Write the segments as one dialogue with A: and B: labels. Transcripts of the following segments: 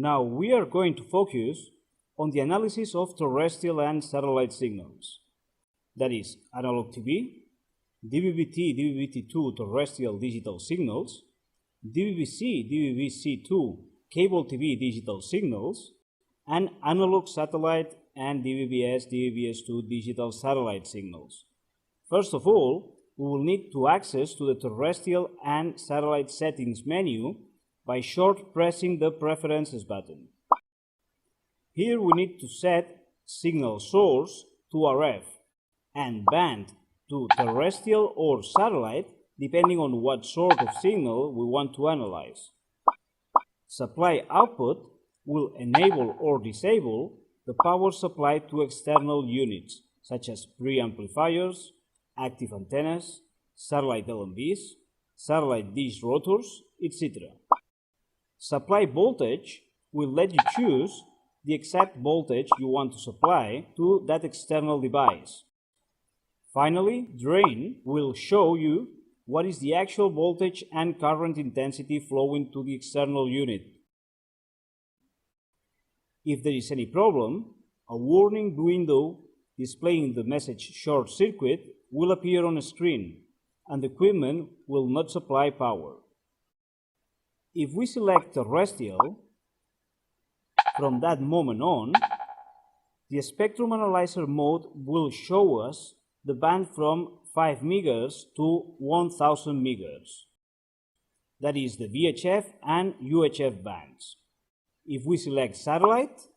A: Now we are going to focus on the analysis of terrestrial and satellite signals. That is, analog TV, DVB-T, DVB-T2 terrestrial digital signals, DVB-C, DVB-C2 cable TV digital signals, and analog satellite and DVB-S, DVB-S2 digital satellite signals. First of all, we will need to access to the terrestrial and satellite settings menu by short pressing the Preferences button. Here we need to set signal source to RF and band to terrestrial or satellite depending on what sort of signal we want to analyze. Supply output will enable or disable the power supply to external units such as preamplifiers, active antennas, satellite LNBs, satellite dish rotors, etc. Supply voltage will let you choose the exact voltage you want to supply to that external device. Finally, drain will show you what is the actual voltage and current intensity flowing to the external unit. If there is any problem, a warning window displaying the message short circuit will appear on a screen and the equipment will not supply power. If we select terrestrial, from that moment on, the spectrum analyzer mode will show us the band from 5 MHz to 1000 MHz. That is the VHF and UHF bands. If we select satellite,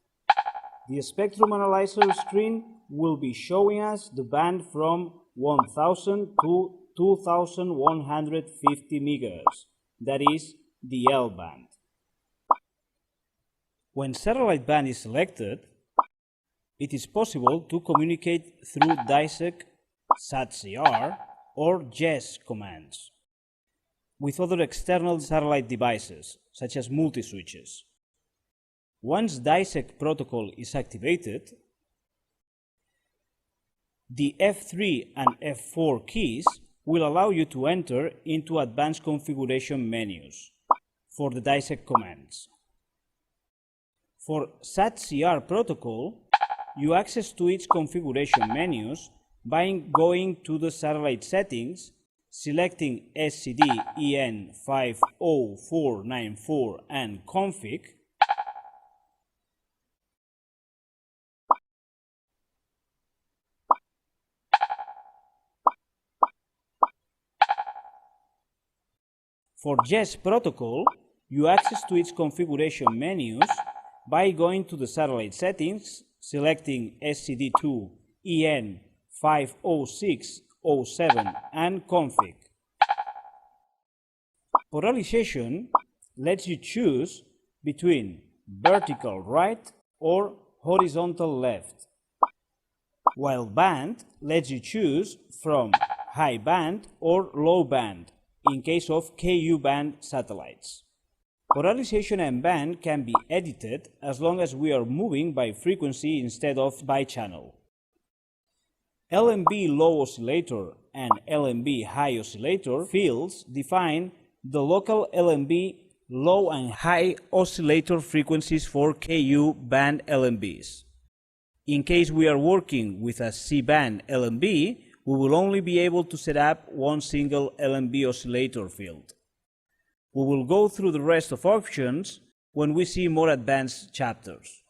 A: the spectrum analyzer screen will be showing us the band from 1000 to 2150 MHz. That is the L band. When satellite band is selected, it is possible to communicate through DISEC, SAT-CR, or JES commands with other external satellite devices, such as multi-switches. Once DISEC protocol is activated, the F3 and F4 keys will allow you to enter into advanced configuration menus for the DISEC commands. For SAT-CR protocol, you access to its configuration menus by going to the satellite settings, selecting SCD EN50494 and config, For JES protocol, you access to its configuration menus by going to the satellite settings, selecting SCD2 EN50607 and config. Polarization lets you choose between vertical right or horizontal left, while band lets you choose from high band or low band in case of Ku band satellites. Polarization and band can be edited as long as we are moving by frequency instead of by channel. LNB low oscillator and LNB high oscillator fields define the local LNB low and high oscillator frequencies for Ku band LNBs. In case we are working with a C band LNB, we will only be able to set up one single LNB oscillator field. We will go through the rest of options when we see more advanced chapters.